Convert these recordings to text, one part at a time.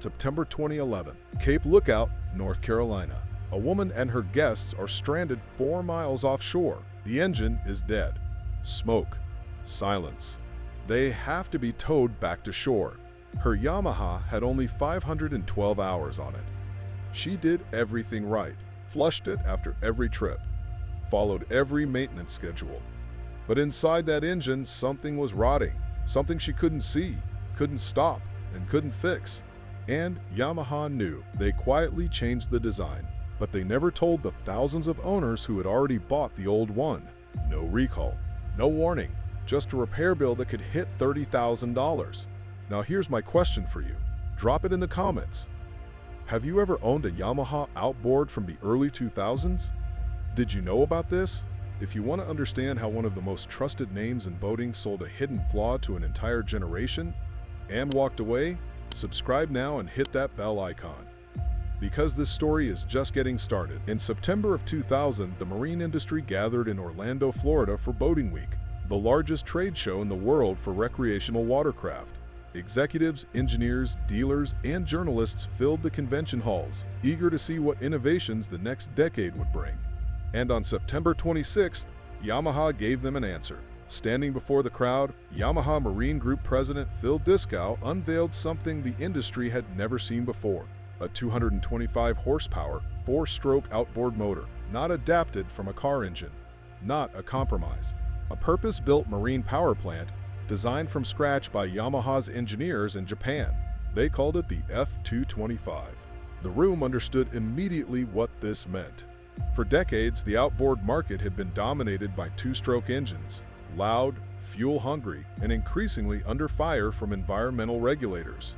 September 2011, Cape Lookout, North Carolina. A woman and her guests are stranded 4 miles offshore. The engine is dead. Smoke. Silence. They have to be towed back to shore. Her Yamaha had only 512 hours on it. She did everything right, flushed it after every trip, followed every maintenance schedule. But inside that engine, something was rotting, something she couldn't see, couldn't stop, and couldn't fix. And Yamaha knew. They quietly changed the design, but they never told the thousands of owners who had already bought the old one. No recall, no warning, just a repair bill that could hit $30,000. Now here's my question for you. Drop it in the comments. Have you ever owned a Yamaha outboard from the early 2000s? Did you know about this? If you want to understand how one of the most trusted names in boating sold a hidden flaw to an entire generation and walked away, subscribe now and hit that bell icon. Because this story is just getting started. In September of 2000, the marine industry gathered in Orlando, Florida for Boating Week, the largest trade show in the world for recreational watercraft. Executives, engineers, dealers, and journalists filled the convention halls, eager to see what innovations the next decade would bring. And on September 26th, Yamaha gave them an answer. Standing before the crowd, Yamaha Marine Group President Phil Diskow unveiled something the industry had never seen before: a 225 horsepower, 4-stroke outboard motor, not adapted from a car engine, not a compromise. A purpose-built marine power plant designed from scratch by Yamaha's engineers in Japan. They called it the F225. The room understood immediately what this meant. For decades, the outboard market had been dominated by 2-stroke engines, loud, fuel-hungry, and increasingly under fire from environmental regulators.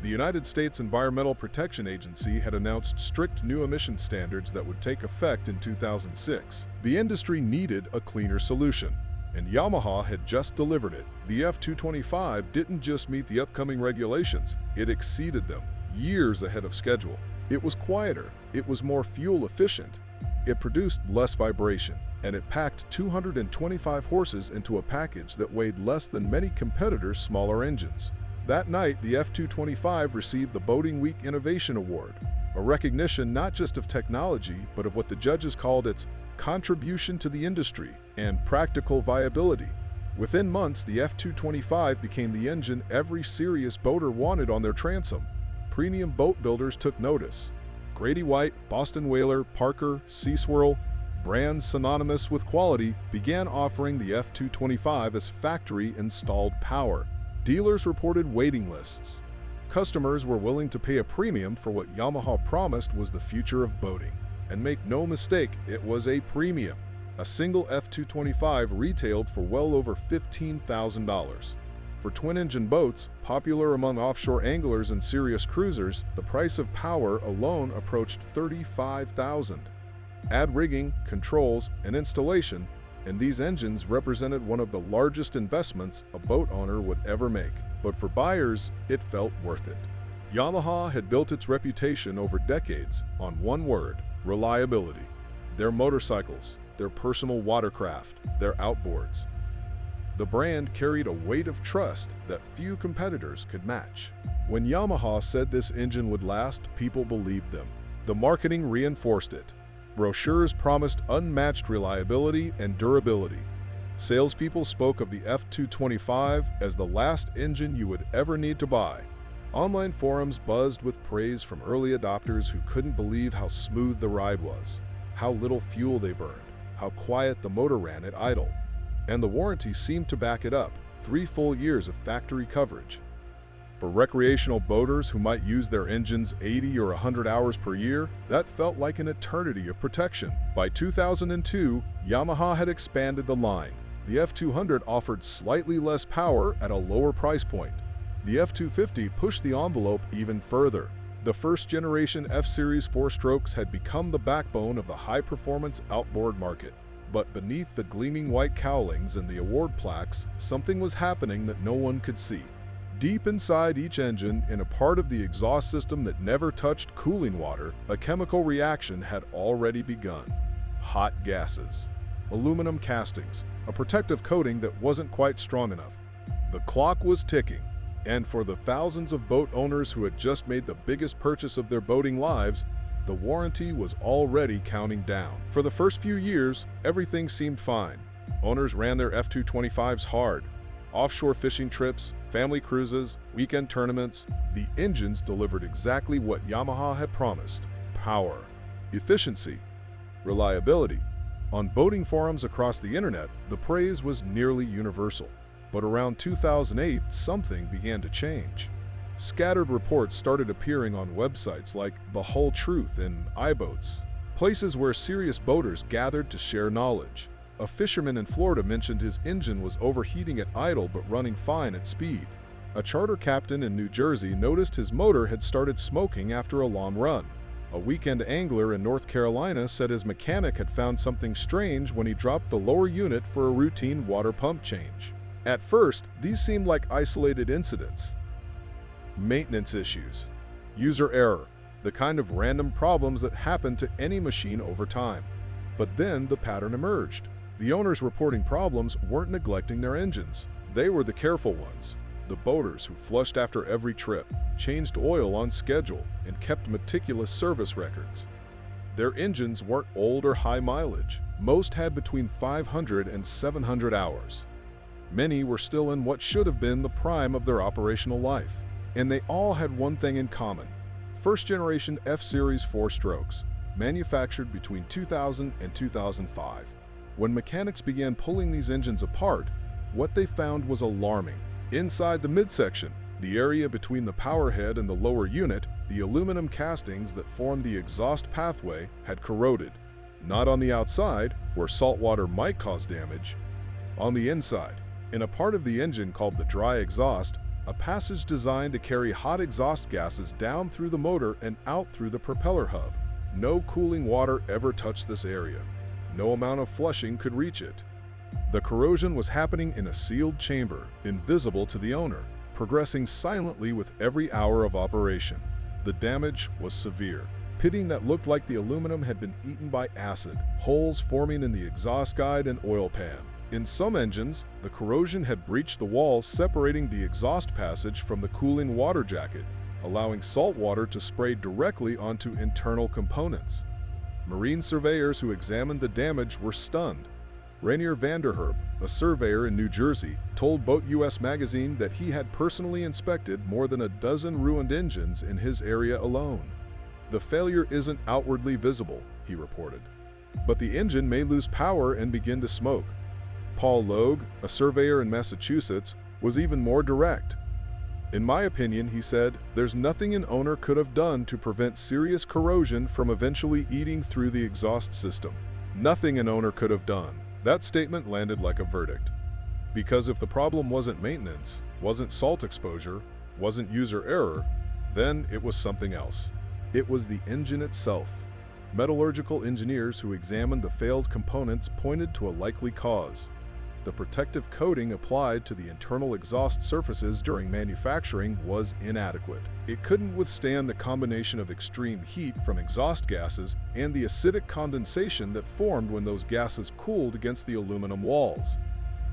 The United States Environmental Protection Agency had announced strict new emission standards that would take effect in 2006. The industry needed a cleaner solution, and Yamaha had just delivered it. The F225 didn't just meet the upcoming regulations, it exceeded them, years ahead of schedule. It was quieter, it was more fuel efficient, it produced less vibration, and it packed 225 horses into a package that weighed less than many competitors' smaller engines. That night, the F225 received the Boating Week Innovation Award, a recognition not just of technology, but of what the judges called its contribution to the industry and practical viability. Within months, the F225 became the engine every serious boater wanted on their transom. Premium boat builders took notice. Grady White, Boston Whaler, Parker, Sea Swirl, brands synonymous with quality, began offering the F225 as factory-installed power. Dealers reported waiting lists. Customers were willing to pay a premium for what Yamaha promised was the future of boating. And make no mistake, it was a premium. A single F225 retailed for well over $15,000. For twin-engine boats, popular among offshore anglers and serious cruisers, the price of power alone approached $35,000. Add rigging, controls, and installation, and these engines represented one of the largest investments a boat owner would ever make. But for buyers, it felt worth it. Yamaha had built its reputation over decades on one word: reliability. Their motorcycles, their personal watercraft, their outboards. The brand carried a weight of trust that few competitors could match. When Yamaha said this engine would last, people believed them. The marketing reinforced it. Brochures promised unmatched reliability and durability. Salespeople spoke of the F225 as the last engine you would ever need to buy. Online forums buzzed with praise from early adopters who couldn't believe how smooth the ride was, how little fuel they burned, how quiet the motor ran at idle. And the warranty seemed to back it up, 3 full years of factory coverage. For recreational boaters who might use their engines 80 or 100 hours per year, that felt like an eternity of protection. By 2002, Yamaha had expanded the line. The F200 offered slightly less power at a lower price point. The F250 pushed the envelope even further. The first-generation F-Series 4-strokes had become the backbone of the high-performance outboard market. But beneath the gleaming white cowlings and the award plaques, something was happening that no one could see. Deep inside each engine, in a part of the exhaust system that never touched cooling water, a chemical reaction had already begun. Hot gases. Aluminum castings, a protective coating that wasn't quite strong enough. The clock was ticking. And for the thousands of boat owners who had just made the biggest purchase of their boating lives, the warranty was already counting down. For the first few years, everything seemed fine. Owners ran their F225s hard. Offshore fishing trips, family cruises, weekend tournaments, the engines delivered exactly what Yamaha had promised: power, efficiency, reliability. On boating forums across the internet, the praise was nearly universal. But around 2008, something began to change. Scattered reports started appearing on websites like The Whole Truth and iBoats, places where serious boaters gathered to share knowledge. A fisherman in Florida mentioned his engine was overheating at idle but running fine at speed. A charter captain in New Jersey noticed his motor had started smoking after a long run. A weekend angler in North Carolina said his mechanic had found something strange when he dropped the lower unit for a routine water pump change. At first, these seemed like isolated incidents. Maintenance issues, user error, the kind of random problems that happen to any machine over time. But then the pattern emerged. The owners reporting problems weren't neglecting their engines. They were the careful ones, the boaters who flushed after every trip, changed oil on schedule, and kept meticulous service records. Their engines weren't old or high mileage. Most had between 500 and 700 hours. Many were still in what should have been the prime of their operational life. And they all had one thing in common: first-generation F-Series 4-strokes, manufactured between 2000 and 2005. When mechanics began pulling these engines apart, what they found was alarming. Inside the midsection, the area between the power head and the lower unit, the aluminum castings that formed the exhaust pathway had corroded. Not on the outside, where salt water might cause damage. On the inside, in a part of the engine called the dry exhaust, a passage designed to carry hot exhaust gases down through the motor and out through the propeller hub. No cooling water ever touched this area. No amount of flushing could reach it. The corrosion was happening in a sealed chamber, invisible to the owner, progressing silently with every hour of operation. The damage was severe. Pitting that looked like the aluminum had been eaten by acid, holes forming in the exhaust guide and oil pan. In some engines, the corrosion had breached the walls separating the exhaust passage from the cooling water jacket, allowing salt water to spray directly onto internal components. Marine surveyors who examined the damage were stunned. Rainier Vanderherp, a surveyor in New Jersey, told Boat US magazine that he had personally inspected more than a dozen ruined engines in his area alone. The failure isn't outwardly visible, he reported, but the engine may lose power and begin to smoke. Paul Logue, a surveyor in Massachusetts, was even more direct. In my opinion, he said, there's nothing an owner could have done to prevent serious corrosion from eventually eating through the exhaust system. Nothing an owner could have done. That statement landed like a verdict. Because if the problem wasn't maintenance, wasn't salt exposure, wasn't user error, then it was something else. It was the engine itself. Metallurgical engineers who examined the failed components pointed to a likely cause. The protective coating applied to the internal exhaust surfaces during manufacturing was inadequate. It couldn't withstand the combination of extreme heat from exhaust gases and the acidic condensation that formed when those gases cooled against the aluminum walls.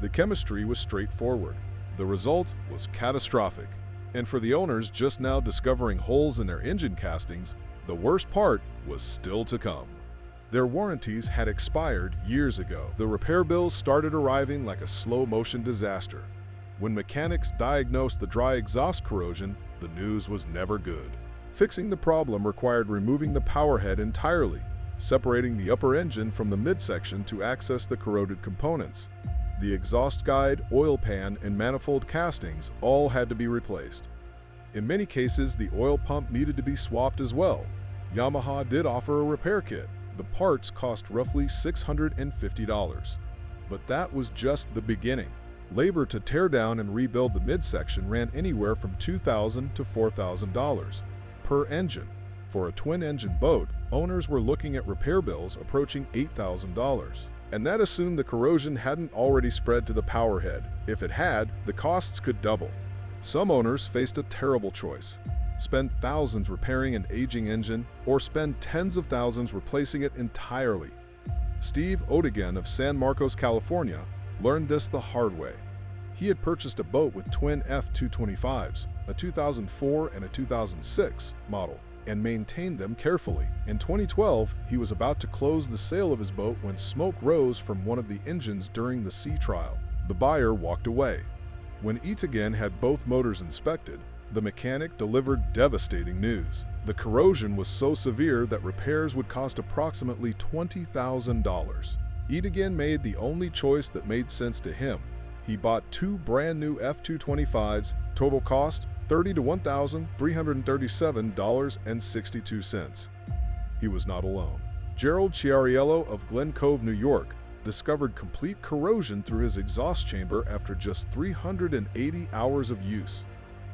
The chemistry was straightforward. The result was catastrophic. And for the owners just now discovering holes in their engine castings, the worst part was still to come. Their warranties had expired years ago. The repair bills started arriving like a slow-motion disaster. When mechanics diagnosed the dry exhaust corrosion, the news was never good. Fixing the problem required removing the power head entirely, separating the upper engine from the midsection to access the corroded components. The exhaust guide, oil pan, and manifold castings all had to be replaced. In many cases, the oil pump needed to be swapped as well. Yamaha did offer a repair kit. The parts cost roughly $650. But that was just the beginning. Labor to tear down and rebuild the midsection ran anywhere from $2,000 to $4,000 per engine. For a twin-engine boat, owners were looking at repair bills approaching $8,000. And that assumed the corrosion hadn't already spread to the power head. If it had, the costs could double. Some owners faced a terrible choice: spend thousands repairing an aging engine, or spend tens of thousands replacing it entirely. Steve Odegan of San Marcos, California, learned this the hard way. He had purchased a boat with twin F225s, a 2004 and a 2006 model, and maintained them carefully. In 2012, he was about to close the sale of his boat when smoke rose from one of the engines during the sea trial. The buyer walked away. When Itagen had both motors inspected, the mechanic delivered devastating news. The corrosion was so severe that repairs would cost approximately $20,000. Itagen made the only choice that made sense to him. He bought two brand new F225s, total cost $30,000 to $1,337.62. He was not alone. Gerald Chiariello of Glen Cove, New York, discovered complete corrosion through his exhaust chamber after just 380 hours of use.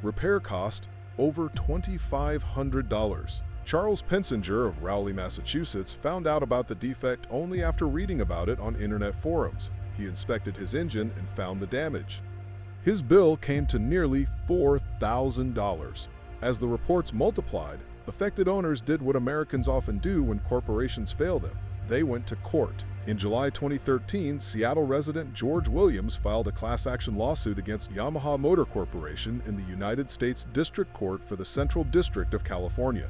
Repair cost over $2,500. Charles Pensinger of Rowley, Massachusetts, found out about the defect only after reading about it on internet forums. He inspected his engine and found the damage. His bill came to nearly $4,000. As the reports multiplied, affected owners did what Americans often do when corporations fail them. They went to court. In July 2013, Seattle resident George Williams filed a class action lawsuit against Yamaha Motor Corporation in the United States District Court for the Central District of California.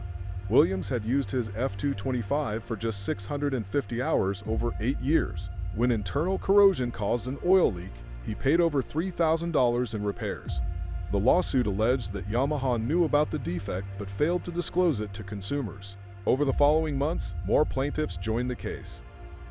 Williams had used his F225 for just 650 hours over 8 years. When internal corrosion caused an oil leak, he paid over $3,000 in repairs. The lawsuit alleged that Yamaha knew about the defect but failed to disclose it to consumers. Over the following months, more plaintiffs joined the case.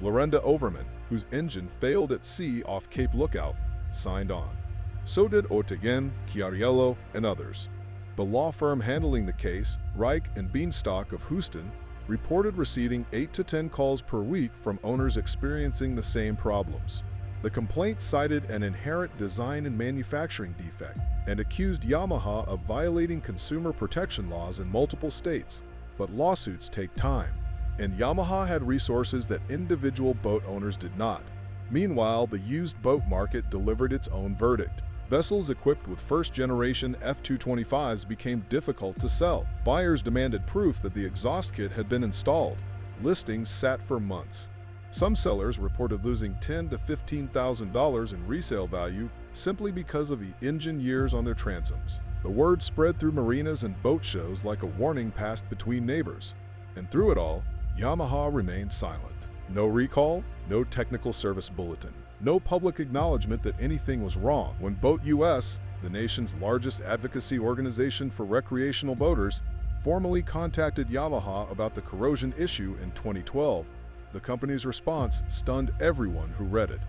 Lorenda Overman, whose engine failed at sea off Cape Lookout, signed on. So did Itagen, Chiariello, and others. The law firm handling the case, Reich and Beanstalk of Houston, reported receiving 8 to 10 calls per week from owners experiencing the same problems. The complaint cited an inherent design and manufacturing defect and accused Yamaha of violating consumer protection laws in multiple states. But lawsuits take time, and Yamaha had resources that individual boat owners did not. Meanwhile, the used boat market delivered its own verdict. Vessels equipped with first-generation F225s became difficult to sell. Buyers demanded proof that the exhaust kit had been installed. Listings sat for months. Some sellers reported losing $10,000 to $15,000 in resale value simply because of the engine years on their transoms. The word spread through marinas and boat shows like a warning passed between neighbors. And through it all, Yamaha remained silent. No recall, no technical service bulletin, no public acknowledgement that anything was wrong. When Boat US, the nation's largest advocacy organization for recreational boaters, formally contacted Yamaha about the corrosion issue in 2012, the company's response stunned everyone who read it.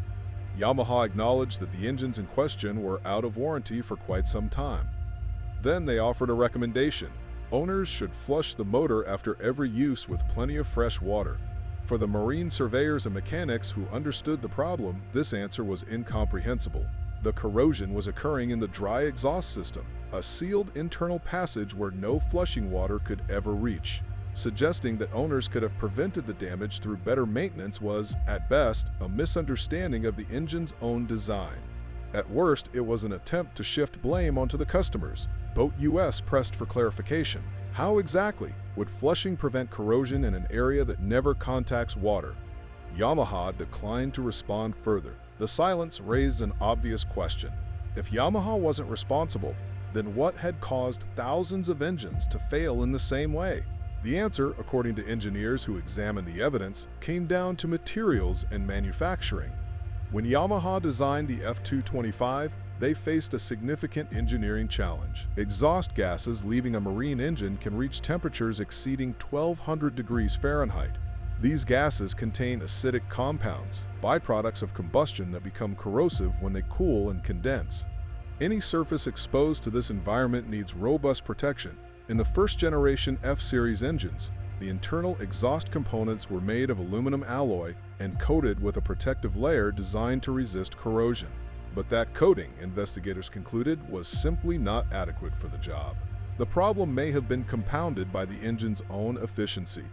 Yamaha acknowledged that the engines in question were out of warranty for quite some time. Then they offered a recommendation. Owners should flush the motor after every use with plenty of fresh water. For the marine surveyors and mechanics who understood the problem, this answer was incomprehensible. The corrosion was occurring in the dry exhaust system, a sealed internal passage where no flushing water could ever reach. Suggesting that owners could have prevented the damage through better maintenance was, at best, a misunderstanding of the engine's own design. At worst, it was an attempt to shift blame onto the customers. Boat US pressed for clarification. How exactly would flushing prevent corrosion in an area that never contacts water? Yamaha declined to respond further. The silence raised an obvious question. If Yamaha wasn't responsible, then what had caused thousands of engines to fail in the same way? The answer, according to engineers who examined the evidence, came down to materials and manufacturing. When Yamaha designed the F225, they faced a significant engineering challenge. Exhaust gases leaving a marine engine can reach temperatures exceeding 1,200 degrees Fahrenheit. These gases contain acidic compounds, byproducts of combustion that become corrosive when they cool and condense. Any surface exposed to this environment needs robust protection. In the first-generation F-Series engines, the internal exhaust components were made of aluminum alloy and coated with a protective layer designed to resist corrosion. But that coating, investigators concluded, was simply not adequate for the job. The problem may have been compounded by the engine's own efficiency.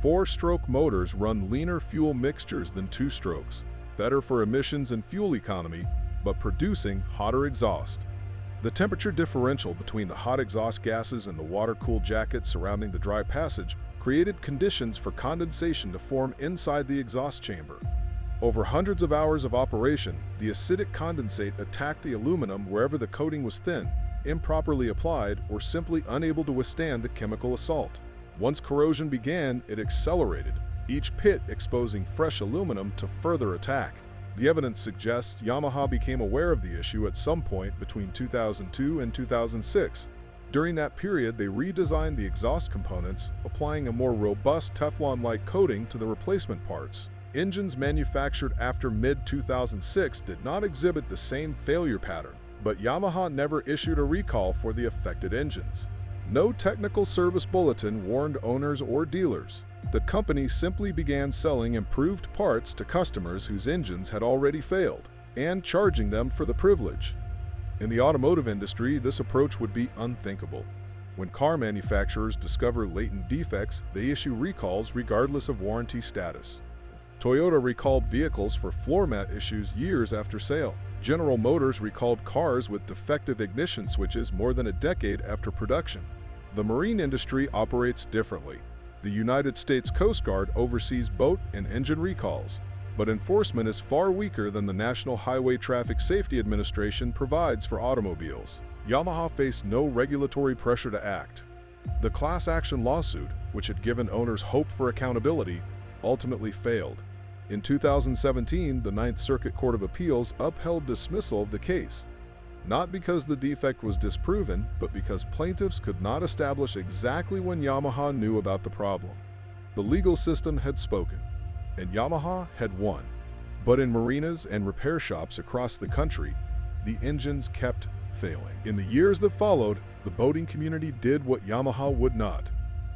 4-stroke motors run leaner fuel mixtures than 2-strokes, better for emissions and fuel economy, but producing hotter exhaust. The temperature differential between the hot exhaust gases and the water-cooled jacket surrounding the dry passage created conditions for condensation to form inside the exhaust chamber. Over hundreds of hours of operation, the acidic condensate attacked the aluminum wherever the coating was thin, improperly applied, or simply unable to withstand the chemical assault. Once corrosion began, it accelerated, each pit exposing fresh aluminum to further attack. The evidence suggests Yamaha became aware of the issue at some point between 2002 and 2006. During that period, they redesigned the exhaust components, applying a more robust Teflon-like coating to the replacement parts. Engines manufactured after mid-2006 did not exhibit the same failure pattern, but Yamaha never issued a recall for the affected engines. No technical service bulletin warned owners or dealers. The company simply began selling improved parts to customers whose engines had already failed, and charging them for the privilege. In the automotive industry, this approach would be unthinkable. When car manufacturers discover latent defects, they issue recalls regardless of warranty status. Toyota recalled vehicles for floor mat issues years after sale. General Motors recalled cars with defective ignition switches more than a decade after production. The marine industry operates differently. The United States Coast Guard oversees boat and engine recalls, but enforcement is far weaker than the National Highway Traffic Safety Administration provides for automobiles. Yamaha faced no regulatory pressure to act. The class action lawsuit, which had given owners hope for accountability, ultimately failed. In 2017, the Ninth Circuit Court of Appeals upheld dismissal of the case, not because the defect was disproven, but because plaintiffs could not establish exactly when Yamaha knew about the problem. The legal system had spoken, and Yamaha had won. But in marinas and repair shops across the country, the engines kept failing. In the years that followed, the boating community did what Yamaha would not.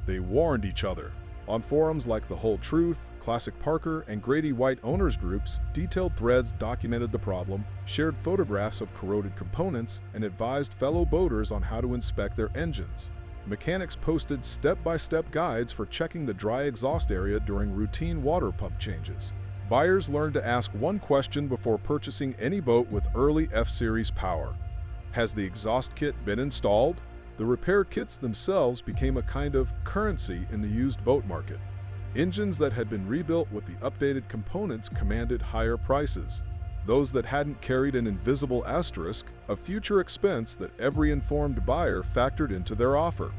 They warned each other. On forums like The Whole Truth, Classic Parker, and Grady White owners groups, detailed threads documented the problem, shared photographs of corroded components, and advised fellow boaters on how to inspect their engines. Mechanics posted step-by-step guides for checking the dry exhaust area during routine water pump changes. Buyers learned to ask one question before purchasing any boat with early F-Series power. Has the exhaust kit been installed? The repair kits themselves became a kind of currency in the used boat market. Engines that had been rebuilt with the updated components commanded higher prices. Those that hadn't carried an invisible asterisk, a future expense that every informed buyer factored into their offer.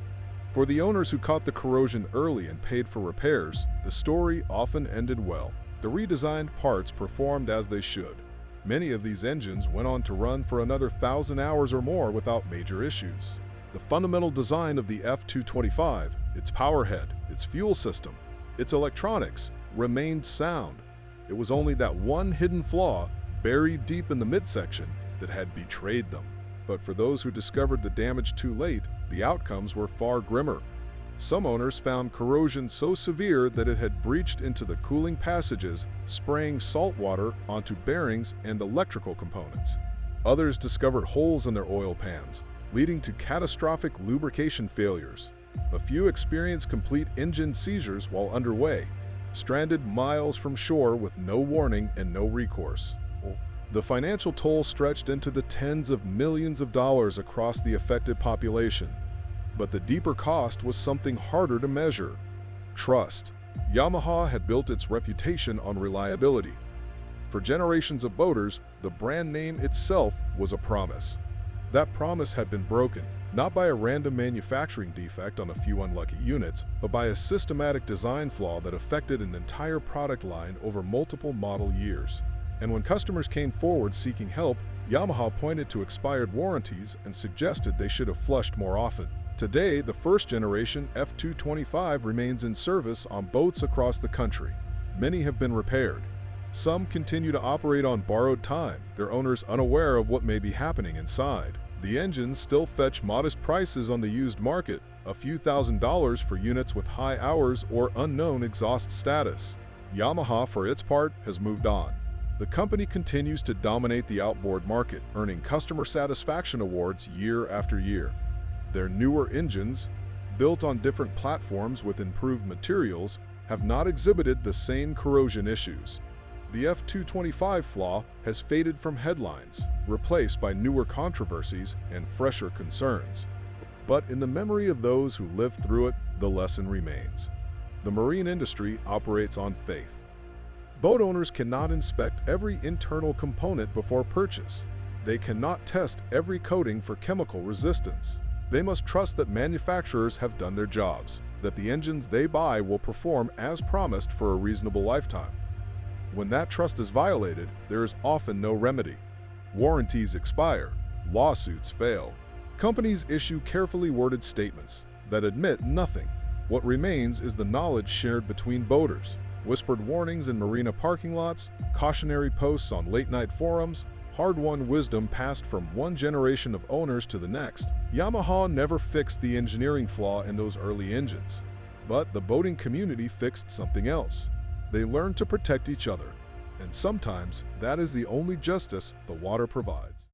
For the owners who caught the corrosion early and paid for repairs, the story often ended well. The redesigned parts performed as they should. Many of these engines went on to run for another 1,000 hours or more without major issues. The fundamental design of the F225, its powerhead, its fuel system, its electronics, remained sound. It was only that one hidden flaw, buried deep in the midsection, that had betrayed them. But for those who discovered the damage too late, the outcomes were far grimmer. Some owners found corrosion so severe that it had breached into the cooling passages, spraying salt water onto bearings and electrical components. Others discovered holes in their oil pans, leading to catastrophic lubrication failures. A few experienced complete engine seizures while underway, stranded miles from shore with no warning and no recourse. The financial toll stretched into the tens of millions of dollars across the affected population. But the deeper cost was something harder to measure: trust. Yamaha had built its reputation on reliability. For generations of boaters, the brand name itself was a promise. That promise had been broken, not by a random manufacturing defect on a few unlucky units, but by a systematic design flaw that affected an entire product line over multiple model years. And when customers came forward seeking help, Yamaha pointed to expired warranties and suggested they should have flushed more often. Today, the first-generation F225 remains in service on boats across the country. Many have been repaired. Some continue to operate on borrowed time, their owners unaware of what may be happening inside. The engines still fetch modest prices on the used market, a few $1,000s for units with high hours or unknown exhaust status. Yamaha, for its part, has moved on. The company continues to dominate the outboard market, earning customer satisfaction awards year after year. Their newer engines, built on different platforms with improved materials, have not exhibited the same corrosion issues. The F225 flaw has faded from headlines, replaced by newer controversies and fresher concerns. But in the memory of those who lived through it, the lesson remains. The marine industry operates on faith. Boat owners cannot inspect every internal component before purchase. They cannot test every coating for chemical resistance. They must trust that manufacturers have done their jobs, that the engines they buy will perform as promised for a reasonable lifetime. When that trust is violated, there is often no remedy. Warranties expire, lawsuits fail. Companies issue carefully worded statements that admit nothing. What remains is the knowledge shared between boaters, whispered warnings in marina parking lots, cautionary posts on late-night forums, hard-won wisdom passed from one generation of owners to the next. Yamaha never fixed the engineering flaw in those early engines, but the boating community fixed something else. They learned to protect each other, and sometimes that is the only justice the water provides.